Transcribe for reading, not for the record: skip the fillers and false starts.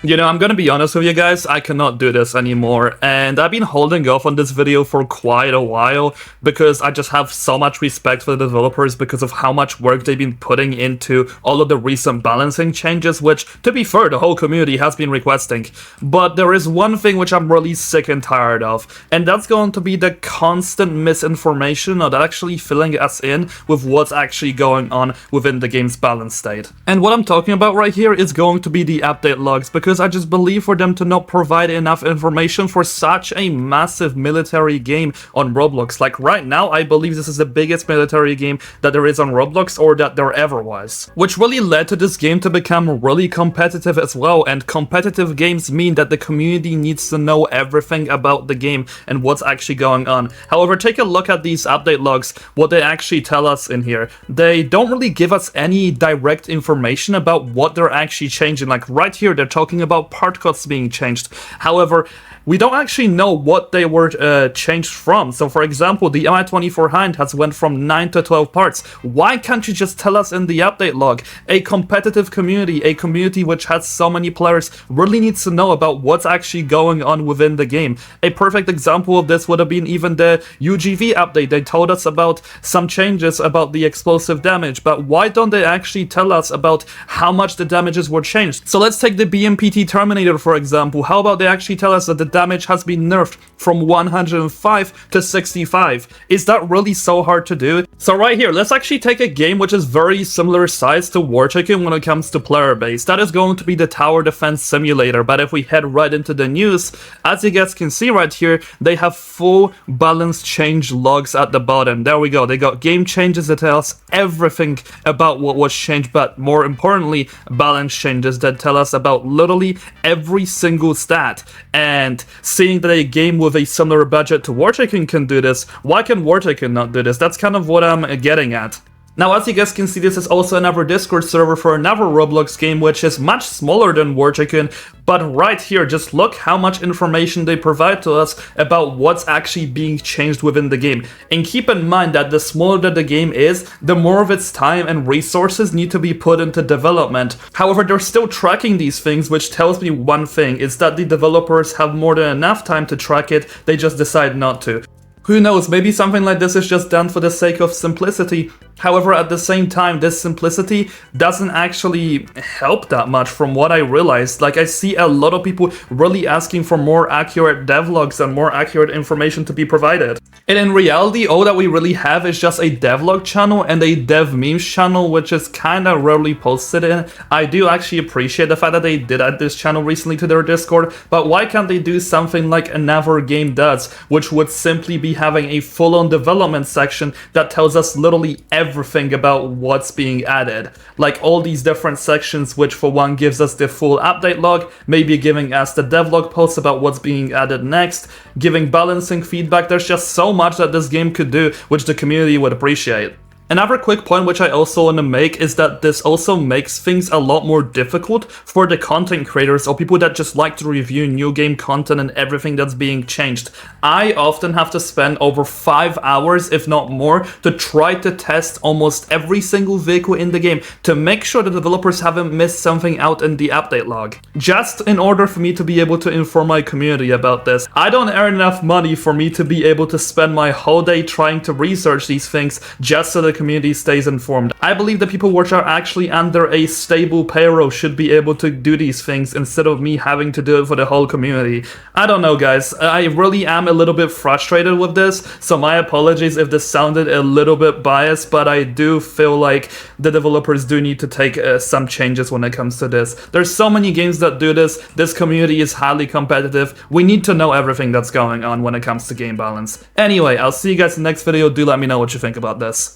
You know, I'm gonna be honest with you guys, I cannot do this anymore, and I've been holding off on this video for quite a while because I just have so much respect for the developers because of how much work they've been putting into all of the recent balancing changes, which, to be fair, the whole community has been requesting. But there is one thing which I'm really sick and tired of, and that's going to be the constant misinformation or that actually filling us in with what's actually going on within the game's balance state. And what I'm talking about right here is going to be the update logs, because I just believe for them to not provide enough information for such a massive military game on Roblox. Like right now, I believe this is the biggest military game that there is on Roblox or that there ever was. Which really led to this game to become really competitive as well, and competitive games mean that the community needs to know everything about the game and what's actually going on. However, take a look at these update logs, what they actually tell us in here. They don't really give us any direct information about what they're actually changing. Like right here, they're talking about part codes being changed. However, we don't actually know what they were changed from. So for example, the Mi-24 Hind has went from 9 to 12 parts. Why can't you just tell us in the update log? A competitive community, a community which has so many players, really needs to know about what's actually going on within the game. A perfect example of this would have been even the UGV update. They told us about some changes about the explosive damage, but why don't they actually tell us about how much the damages were changed? So let's take the BMPT Terminator for example. How about they actually tell us that the damage has been nerfed from 105 to 65. Is that really so hard to do? So right here, let's actually take a game which is very similar size to War Tycoon when it comes to player base. That is going to be the Tower Defense Simulator, but if we head right into the news, as you guys can see right here, they have full balance change logs at the bottom. There we go, they got game changes that tell us everything about what was changed, but more importantly, balance changes that tell us about literally every single stat. And seeing that a game with a similar budget to War Tycoon can do this, why can War Tycoon not do this? That's kind of what I'm getting at. Now, as you guys can see, this is also another Discord server for another Roblox game, which is much smaller than War Tycoon, but right here, just look how much information they provide to us about what's actually being changed within the game. And keep in mind that the smaller that the game is, the more of its time and resources need to be put into development. However, they're still tracking these things, which tells me one thing, is that the developers have more than enough time to track it, they just decide not to. Who knows, maybe something like this is just done for the sake of simplicity. However, at the same time, this simplicity doesn't actually help that much from what I realized. Like, I see a lot of people really asking for more accurate devlogs and more accurate information to be provided. And in reality, all that we really have is just a devlog channel and a dev memes channel, which is kinda rarely posted in. I do actually appreciate the fact that they did add this channel recently to their Discord, but why can't they do something like another game does, which would simply be having a full-on development section that tells us literally everything about what's being added. Like all these different sections, which for one gives us the full update log, maybe giving us the devlog posts about what's being added next, giving balancing feedback. There's just so much that this game could do, which the community would appreciate. Another quick point which I also want to make is that this also makes things a lot more difficult for the content creators or people that just like to review new game content and everything that's being changed. I often have to spend over 5 hours, if not more, to try to test almost every single vehicle in the game to make sure the developers haven't missed something out in the update log. Just in order for me to be able to inform my community about this. I don't earn enough money for me to be able to spend my whole day trying to research these things just so the community stays informed. I believe the people which are actually under a stable payroll should be able to do these things instead of me having to do it for the whole community. I don't know, guys. I really am a little bit frustrated with this, so my apologies if this sounded a little bit biased, but I do feel like the developers do need to take some changes when it comes to this. There's so many games that do this. This community is highly competitive. We need to know everything that's going on when it comes to game balance. Anyway, I'll see you guys in the next video. Do let me know what you think about this.